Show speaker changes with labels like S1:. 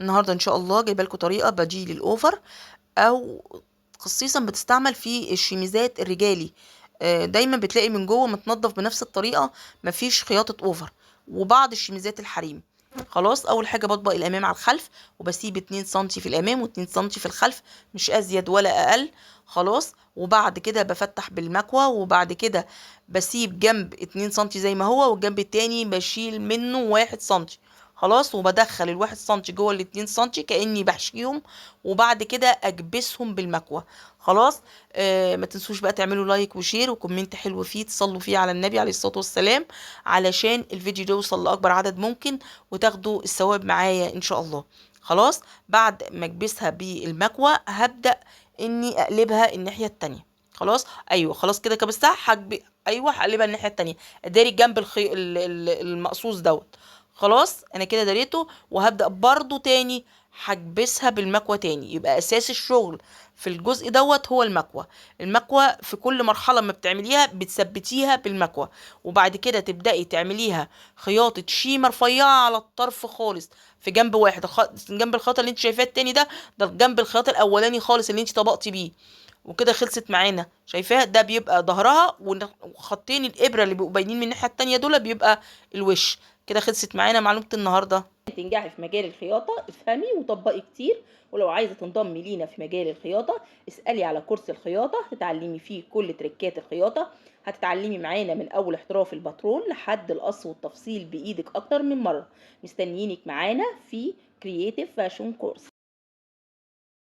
S1: النهارده ان شاء الله جايبه لكم طريقه بديل الاوفر، او خصيصا بتستعمل في الشيميزات الرجالي. دايما بتلاقي من جوه متنضف بنفس الطريقه، مفيش خياطه اوفر. وبعض الشيميزات الحريمي. خلاص، اول حاجه بطبق الامام على الخلف، وبسيب 2 سنتي في الامام و2 سنتي في الخلف، مش ازيد ولا اقل. خلاص، وبعد كده بفتح بالمكوه، وبعد كده بسيب جنب 2 سنتي زي ما هو، والجنب التاني بشيل منه 1 سنتي. خلاص، وبدخل ال1 سنتي جوه ال2 سنتي كأني بحشيهم، وبعد كده اكبسهم بالمكوة. خلاص. ما تنسوش بقى تعملوا لايك وشير وكومنت حلو فيه، تصلوا فيه على النبي عليه الصلاة والسلام، علشان الفيديو ده يوصل لأكبر عدد ممكن، وتاخدوا الثواب معايا ان شاء الله. خلاص، بعد ما اكبسها بالمكوة هبدأ اني اقلبها الناحية التانية. خلاص، ايوه، خلاص كده كبستها ايوه، هقلبها الناحية التانية، اداري جنب المقصوص دوت. خلاص، انا كده دريته، وهبدأ برضو تاني هكبسها بالمكوى تاني. يبقى اساس الشغل في الجزء دوت هو المكوى. المكوى في كل مرحلة ما بتعمليها بتثبتيها بالمكوى، وبعد كده تبدأي تعمليها خياطة شيمة رفيعة على الطرف خالص، في جنب واحد. جنب الخياطة اللي انت شايفاه التاني ده جنب الخياطة الاولاني خالص اللي انت طبقتي بيه. وكده خلصت معانا، شايفاها؟ ده بيبقى ظهرها، وخطين الابره اللي بيبقوا باينين من الناحيه التانيه دول بيبقى الوش. كده خلصت معانا معلومه النهارده. تنجحي في مجال الخياطة افهمي وطبقي كتير. ولو عايزة تنضمي لينا في مجال الخياطة، اسألي على كورس الخياطة، هتتعلمي فيه كل تريكات الخياطة. هتتعلمي معانا من أول احتراف الباترون لحد القص والتفصيل بإيدك أكتر من مرة. مستنيينك معانا في كرييتيف فاشون كورس.